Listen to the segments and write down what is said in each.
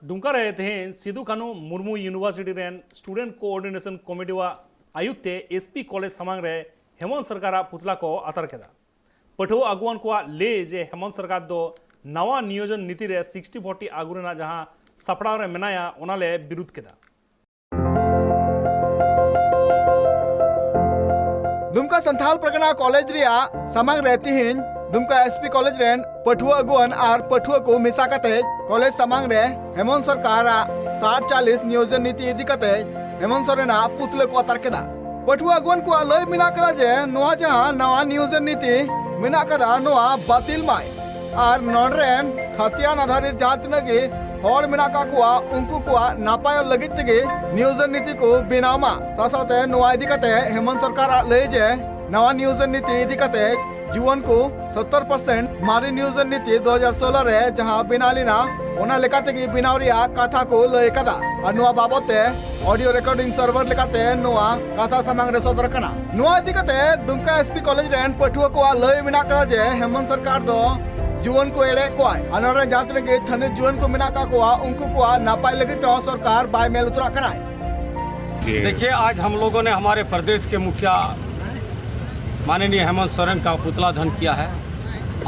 दुमका रहे थे सिदू कानू मुर्मू यूनिवर्सिटी रेन स्टूडेंट कोऑर्डिनेशन कमिटी वा आयुक्ते एसपी कॉलेज समांग रे हेमंत सरकार पुतला को आतर केदा पठो अगुवान को ले जे हेमंत सरकार दो नवा नियोजन नीति रे 60-40 आगुरेना जहां सपड़ा रे मेनाया ओनाले विरुद्ध केदा दुमका संथाल परगना कॉलेज रिया समांग रहती हैं दुमका एसपी कॉलेज रेन पठुआ अगुवन और पठुआ को मिसा कते कॉलेज समांग रे हेमंत सरकार 60-40 नियोजन नीति इदी कते हेमंत सोरेन पुतले को अतर केदा पठुआ अगुवन को लय मिना कदा जे नोआ जहां नवा नियोजन नीति मिना कदा नोआ बातिल माय और नोडरेन खतियान आधारित जहां तिनगे हर मिना का कुआ उनको कुआ नापाय लगित तेगे नियोजन नीति को बिनामा सासाते नोआ इदी कते हेमंत सरकार लय जे नवा नियोजन नीति इदी कते जुवन को 70% मारी नियोजन नीति 2016 रे जहां बिनालीना ओना लेकाते की बिनावरिया कथा को लय कदा और नोआ बाबते ऑडियो रिकॉर्डिंग सर्वर लेकाते नोआ कथा समांग रे सदर कना नोआ इदी कते दुमका एसपी कॉलेज रेन पठुआ को लय मिना कदा जे हेमंत सरकार दो जुवन को एड़े को अनरे जातने के थने जुवन को मिना का को उनको को नापाई लगे तो सरकार बाय मेल उतरा कराए। देखिए, आज हम लोगों ने हमारे प्रदेश के मुखिया माननीय हेमंत सोरेन का पुतला दहन किया है।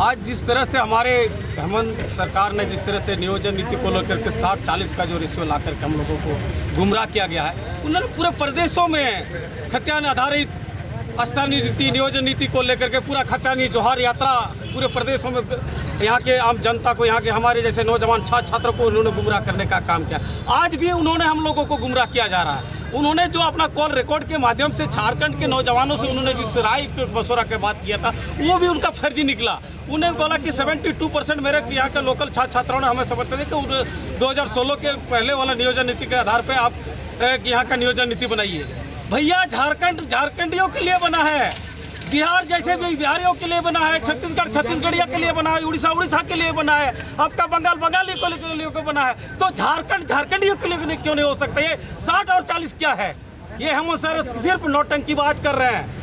आज जिस तरह से हमारे हेमंत सरकार ने जिस तरह से नियोजन नीति को लेकर के 60-40 का जो रेशियो ला करके हम लोगों को गुमराह किया गया है, उन्होंने पूरे प्रदेशों में खतियान आधारित स्थानीय नीति नियोजन नीति को लेकर के पूरा खतियानी जोहार यात्रा पूरे प्रदेशों में यहाँ के आम जनता को, यहाँ के हमारे जैसे नौजवान छात्रों को उन्होंने गुमराह करने का काम किया। आज भी उन्होंने हम लोगों को गुमराह किया जा रहा है। उन्होंने जो अपना कॉल रिकॉर्ड के माध्यम से झारखंड के नौजवानों से उन्होंने जिस राय मशवरा के बात किया था वो भी उनका फर्जी निकला। उन्हें बोला कि 72% मेरे यहाँ के लोकल छात्राओं ने हमें समर्थन दिया कि 2016 के पहले वाला नियोजन नीति के आधार पर आप यहाँ का नियोजन नीति बनाइए। भैया, झारखंड झारखंडियों के लिए बना है, बिहार जैसे भी बिहारियों के लिए बना है, छत्तीसगढ़ छत्तीसगढ़िया के लिए बना है, उड़ीसा उड़ीसा के लिए बना है, आपका बंगाल बंगाली के लिए बना है, तो झारखंड झारखंडियों के लिए क्यों नहीं हो सकता? ये 60 और 40 क्या है? ये हम सर सिर्फ नौटंकीबाज कर रहे हैं।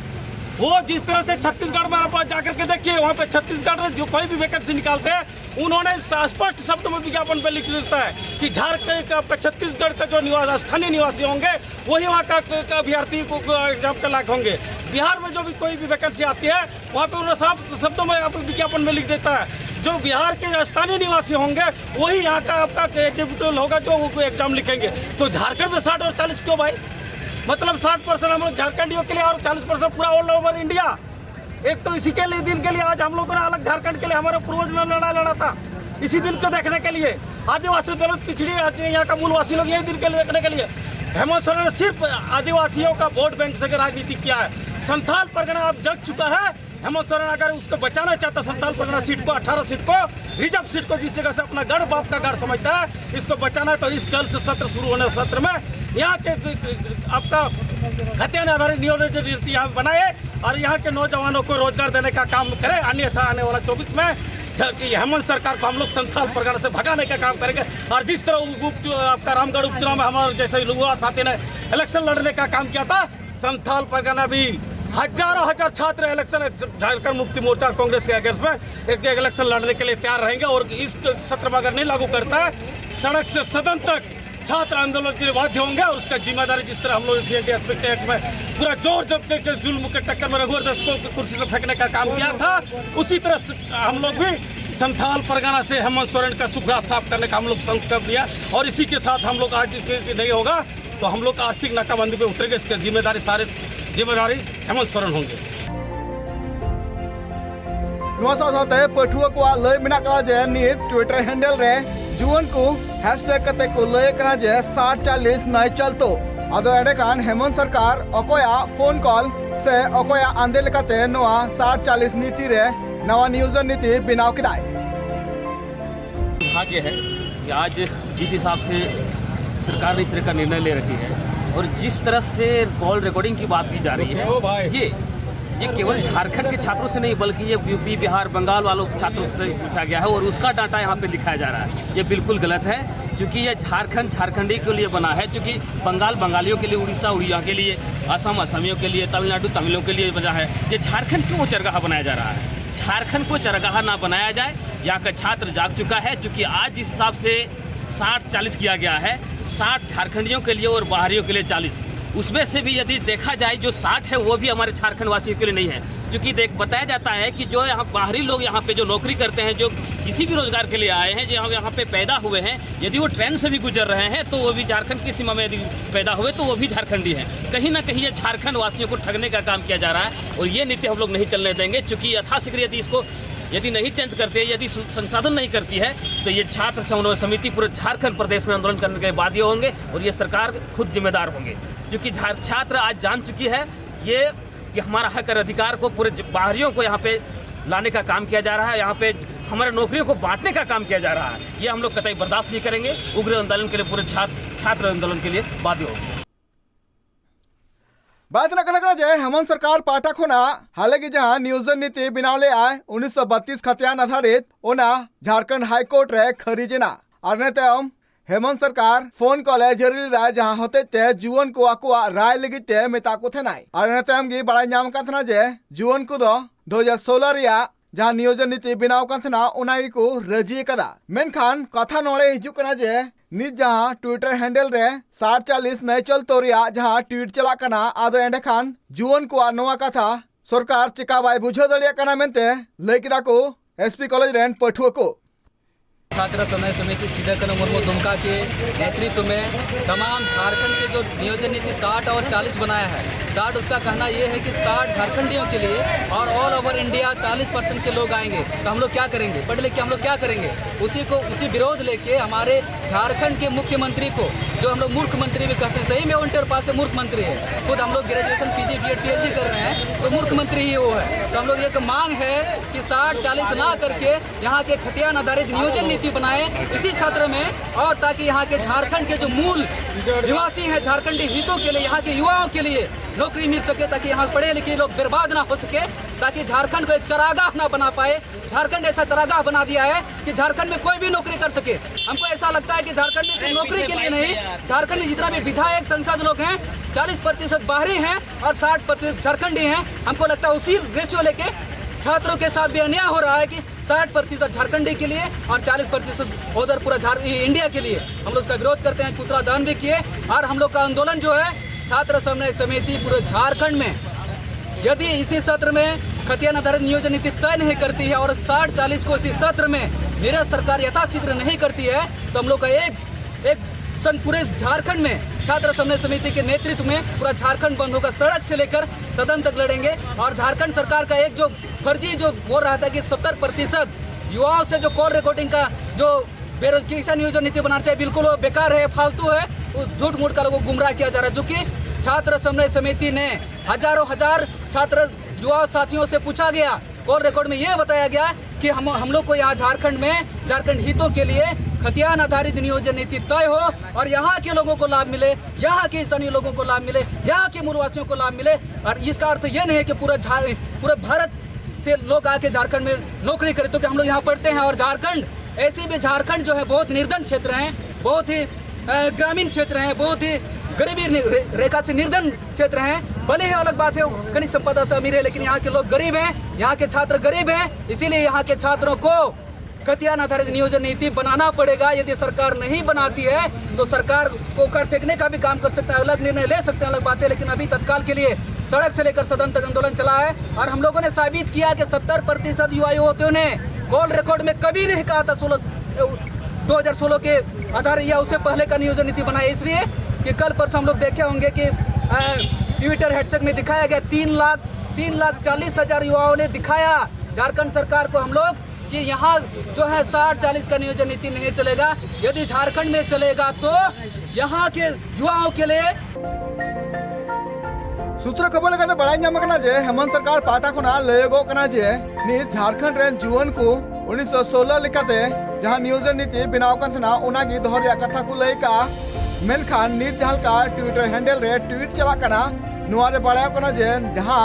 वो जिस तरह से छत्तीसगढ़ में आप जाकर के देखिए, वहाँ पे छत्तीसगढ़ में जो कोई भी वैकेंसी निकालते हैं उन्होंने स्पष्ट शब्द में विज्ञापन पे लिख देता है कि झारखंड का छत्तीसगढ़ का जो निवास स्थानीय निवासी होंगे वही वहाँ का अभ्यर्थी को एग्जाम के लायक होंगे। बिहार में जो भी कोई भी वैकेंसी आती है वहाँ पे उन्होंने साफ शब्दों में विज्ञापन में लिख देता है जो बिहार के स्थानीय निवासी होंगे वही यहाँ का आपका एलिजिबल होगा जो एग्जाम लिखेंगे। तो झारखंड में 60 और 40 क्यों भाई? मतलब 60% हम लोग झारखंडियों के लिए और 40% पूरा ऑल ओवर इंडिया। एक तो इसी के लिए दिन के लिए आज हम लोगों ने अलग झारखंड के लिए हमारे पूर्वज ने लड़ाई लड़ा था, इसी दिन को देखने के लिए। आदिवासी दलित पिछड़ी यहाँ का मूलवासी लोग यही दिन के लिए देखने के लिए। हेमंत सोरेन ने सिर्फ आदिवासियों का वोट बैंक से राजनीति किया है। संथाल परगना अब जग चुका है। हेमंत सोरेन अगर उसको बचाना चाहता संथाल परगना सीट को, 18 सीट को, रिजर्व सीट को, जिस जगह से अपना गढ़ बाप का गढ़ समझता है, इसको बचाना है तो इस कल से सत्र शुरू होने सत्र में यहाँ के आपका खतियान आधारित नियोजन नीति यहाँ बनाए और यहाँ के नौजवानों को रोजगार देने का काम करे। अन्यथा आने वाला 24 में कि हेमंत सरकार को हम लोग संथाल परगना से भगाने का काम करेंगे। और जिस तरह आपका रामगढ़ उपचुनाव में हमारे जैसे युवा साथी ने इलेक्शन लड़ने का काम किया था, संथाल परगना भी हजारों हजार छात्र इलेक्शन झारखंड मुक्ति मोर्चा कांग्रेस के अगेंस्ट में एक इलेक्शन लड़ने के लिए तैयार रहेंगे। और इस सत्र में अगर नहीं लागू करता है, सड़क से सदन तक छात्र आंदोलन के लिए बाध्य होंगे। और उसका जिम्मेदारी जिस तरह हम लोग सीएनटी एस्पेक्ट एक्ट में पूरा जोर जब के जुल्म के टक्कर में रघुवर दास को कुर्सी से फेंकने का काम किया था, उसी तरह हम लोग भी संथाल परगना से हेमंत सोरेन का सुखराज साफ करने का हम लोग संकल्प लिया। और इसी के साथ हम लोग आज नहीं होगा तो हम लोग आर्थिक नाकाबंदी पे उतरेंगे। इसका जिम्मेदारी हेमंत सोरेन होंगे। पठुआ को लय मिना का जे नित ट्विटर हैंडल रे जुवन को हैशटैग कते को लय करा जे 60-40 नहीं चलतो आदो एडे कान हेमंत सरकार अकोया फोन कॉल से अकोया आंदे लेकाते नोआ 60-40 नीति रे नवा नियोजन नीति बिनाव किदाय। भाग्य है कि आज जिस हिसाब से सरकार ने इस तरह का निर्णय ले रखी है और जिस तरह से कॉल रिकॉर्डिंग की बात की जा रही है, ये केवल झारखंड के छात्रों से नहीं बल्कि ये यूपी बिहार बंगाल वालों के छात्रों से पूछा गया है और उसका डाटा यहाँ पे दिखाया जा रहा है। ये बिल्कुल गलत है क्योंकि ये झारखंड झारखंडी के लिए बना है, क्योंकि बंगाल बंगालियों के लिए, उड़ीसा उड़िया के लिए, असम असमियों के लिए, तमिलनाडु तमिलों के लिए बना है। ये झारखंड क्यों चरगाह बनाया जा रहा है? झारखंड को चरगाह ना बनाया जाए। यहाँ का छात्र जाग चुका है, क्योंकि आज जिस हिसाब से 60-40 किया गया है, 60 झारखंडियों के लिए और बाहरियों के लिए 40। उसमें से भी यदि देखा जाए जो 60 है वो भी हमारे झारखंड वासियों के लिए नहीं है, क्योंकि बताया जाता है कि जो यहाँ बाहरी लोग यहाँ पे जो नौकरी करते हैं, जो किसी भी रोजगार के लिए आए हैं, जो यहाँ पे पैदा हुए हैं, यदि वो ट्रेन से भी गुजर रहे हैं तो वो भी झारखंड की सीमा में यदि पैदा हुए तो वो भी झारखंडी हैं। कहीं ना कहीं ये झारखंड वासियों को ठगने का काम किया जा रहा है और ये नीति हम लोग नहीं चलने देंगे, क्योंकि यथाशीघ्र यदि इसको नहीं चेंज करते, यदि संसाधन नहीं करती है तो ये छात्र समन्वय समिति पूरे झारखंड प्रदेश में आंदोलन करने के बाध्य होंगे और ये सरकार खुद जिम्मेदार होंगे, क्योंकि छात्र आज जान चुकी है ये कि हमारा हक और अधिकार को पूरे बाहरियों को यहाँ पे लाने का काम किया जा रहा है, यहाँ पे हमारे नौकरियों को बांटने का काम किया जा रहा है। ये हम लोग कतई बर्दाश्त नहीं करेंगे। उग्र आंदोलन के लिए पूरे छात्र आंदोलन के लिए बाध्य होंगे। बात न करना जे हेमंत सरकार पाठक होना हालांकि जहां नियोजन नीति बनावले आए 1932 खतियान आधारित ओना झारखंड हाईकोर्ट रे खरीजना और ने तम हेमंत सरकार फोन कॉले जरूरी दा जहां होते ते जुवन को आकुआ राय लगी ते मेता को थे नाई और ने तम गी बड़ा नाम का थना जे जुवन को दो 2016 रिया जहां नियोजन नीति बनाव का थना उनाई को रजी कदा मेनखान कथा नोड़े हिजु कना जे निज जहां ट्विटर हैंडल रे 60-40 नए चल तोरिया जहां ट्वीट चला कना आदो एंडे खान जुवन को नोआ कथा सरकार चिका बाय बुझो दड़िया कना मेनते लैकिदा को एसपी कॉलेज रेन पठुआ को छात्र समय समिति सीधाकरण मुर्मू दुमका के नेतृत्व में तमाम झारखंड के जो नियोजन नीति 60 और 40 बनाया है। 60 उसका कहना ये है कि 60 झारखंडियों के लिए और ऑल ओवर इंडिया 40% के लोग आएंगे, तो हम लोग क्या करेंगे, पढ़ लिख के हम लोग क्या करेंगे। उसी विरोध लेके हमारे झारखंड के मुख्यमंत्री को, जो हम लोग मूर्ख मंत्री भी कहते हैं, सही में वो इंटर पास से मूर्ख मंत्री है, खुद हम लोग ग्रेजुएशन PG BEd PhD कर रहे हैं तो मूर्ख मंत्री ही वो है। तो हम लोग एक मांग है कि 60-40 ना करके यहाँ के खतियान आधारित नियोजन नीति बनाए इसी सत्र में, और ताकि यहाँ के झारखंड के जो मूल निवासी हैं झारखंडी हितों के लिए, यहाँ के युवाओं के लिए नौकरी मिल सके, ताकि यहाँ पढ़े लिखे लोग बर्बाद ना हो सके, ताकि झारखंड को एक चरागाह ना बना पाए। झारखंड ऐसा चरागाह बना दिया है कि झारखंड में कोई भी नौकरी कर सके। हमको ऐसा लगता है कि झारखंड में सिर्फ नौकरी के लिए नहीं, झारखंड में जितना भी विधायक सांसद लोग हैं 40% बाहरी हैं और 60% झारखंडी हैं। हमको लगता है उसी रेशियो लेके छात्रों के साथ भी अन्याय हो रहा है कि 60% झारखंडी के लिए और 40% उधर पूरा इंडिया के लिए। हम लोग उसका विरोध करते हैं, पुतला दहन भी किए, और हम लोग का आंदोलन जो है छात्र समन्वय समिति पूरे झारखंड में यदि इसी सत्र में खतियान आधारित नियोजन नीति तय नहीं करती है और 60-40 को इसी सत्र में नीरज सरकार यथाशीघ्र नहीं करती है, तो हम लोग का एक संघ पूरे झारखंड में छात्र समन्वय समिति के नेतृत्व में पूरा झारखंड बंद होगा, सड़क से लेकर सदन तक लड़ेंगे। और झारखंड सरकार का एक जो फर्जी जो बोल रहा था कि 70% युवाओं से जो कॉल रिकॉर्डिंग का जो बेरोजगारी नियोजन नीति बनाना चाहिए, बिल्कुल वो बेकार है, फालतू है, वो झूठ मूठ का लोगों को गुमराह किया जा रहा है। जो कि छात्र समन्वय समिति ने हजार छात्र युवा साथियों से पूछा गया, कॉल रिकॉर्ड में ये बताया गया कि हम लोग को यहाँ झारखंड में झारखंड हितों के लिए खतियान आधारित नियोजन नीति तय हो और यहाँ के लोगों को लाभ मिले, यहाँ के स्थानीय लोगों को लाभ मिले, यहाँ के मूलवासियों को लाभ मिले। और इसका अर्थ ये नहीं है कि पूरे भारत से लोग आके झारखंड में नौकरी करें, तो कि हम लोग यहाँ पढ़ते हैं। और झारखंड ऐसे भी झारखंड जो है बहुत निर्धन क्षेत्र हैं, बहुत ही ग्रामीण क्षेत्र हैं, बहुत ही गरीबी रेखा से निर्धन क्षेत्र हैं। भले ही अलग बात है खनिज संपदा से अमीर है, लेकिन यहाँ के लोग गरीब हैं, यहाँ के छात्र गरीब हैं। इसीलिए यहाँ के छात्रों को खतियान आधारित नियोजन नीति बनाना पड़ेगा। यदि सरकार नहीं बनाती है तो सरकार को कर फेंकने का भी काम कर सकता है, अलग निर्णय ले सकते हैं, अलग बात है। लेकिन अभी तत्काल के लिए सड़क से लेकर सदन तक आंदोलन चला है और हम लोगों ने साबित किया कि 70% युवा युवतियों ने कॉल रिकॉर्ड में कभी नहीं कहा था 2016 के आधार या उससे पहले का नियोजन नीति बनाए। इसलिए कि कल परसों हम लोग देखे होंगे कि ट्विटर हैशटैग में दिखाया गया 3,40,000 युवाओं ने दिखाया झारखंड सरकार को हम लोग कि यहाँ जो है 60-40 का नियोजन नीति नहीं चलेगा। यदि झारखंड में चलेगा तो यहाँ के युवाओं के लिए सूत्र खबर लगा बड़ा नाम जे हेमंत सरकार पाटा को लयगो जे नि झारखंड रेन जुवन को 1916 लिखाते जहां नियोजन नीति बनाव कथना उनागी दोहरिया कथा को लयका मेनखान नित जहां का ट्विटर हैंडल रे ट्वीट चला कना नुआरे बड़ा कना जे जहां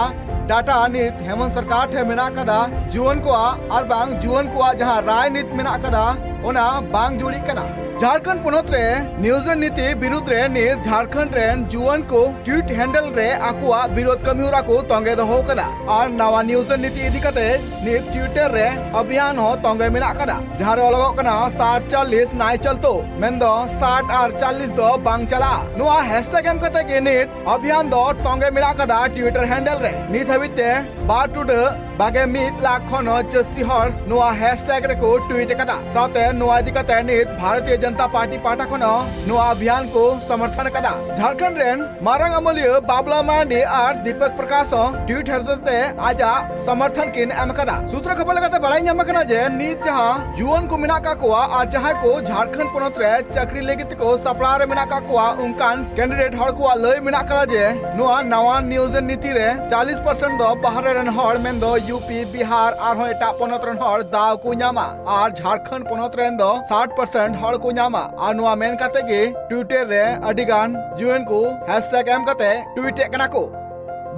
डाटा नित हेमंत सरकार ठे मेना कदा जुवन को और बांग जुवन को जहां राय नित मेना कदा ओना बांग जुड़ी कना। झारखंड पोनत रे नियोजन नीति विरुद्ध रे नित झारखंड रेन जुआन को ट्वीट हैंडल रे आकुआ विरोध कमी होरा को तंगे दो कदा और नवा नियोजन नीति इदी कते नित ट्विटर रे अभियान हो तंगे मिना कदा जहां रे लगो कना 60 40 नाय चलतो मेंदो 60 और 40 दो बांग चला नुआ हैशटैग एम कते के नित अभियान दो तंगे मिना कदा ट्विटर हैंडल रे नित हबिते बाटुड बागे 1 लाख खन जस्ती हर नुआ हैशटैग रे को ट्वीट कदा साथे नुआ इदी कते नित भारतीय जनता पार्टी पाटा खन नुआ अभियान को समर्थन कदा झारखंड रेन मारंग अमलिय बाबला मांडी और दीपक प्रकाश ट्वीट हरदते आजा समर्थन किन एम कदा सूत्र खबर लगाते बड़ाई ᱧᱟᱢ कना जे नीत जहां जुआन को मिना का कोआ और जहां को झारखंड पोनत रे चाकरी लेगित को सपड़ा रे मिना का कोआ उनकान कैंडिडेट हर को लय मिना कदा जे नुआ नवा नियोजन नीति रे 40% दो बाहर रेन हर मेन दो यूपी बिहार और एटा पोनत रेन हर दाव को ᱧामा और झारखंड पोनत रेन दो 60% हर को ᱧामा और नुआ मेन कते गे ट्विटर रे अडिगान जुआन को हैशटैग एम कते ट्वीट कना को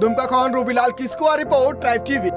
दुमका खन रूबीलाल किस्को रिपोर्ट ट्राइब टीवी।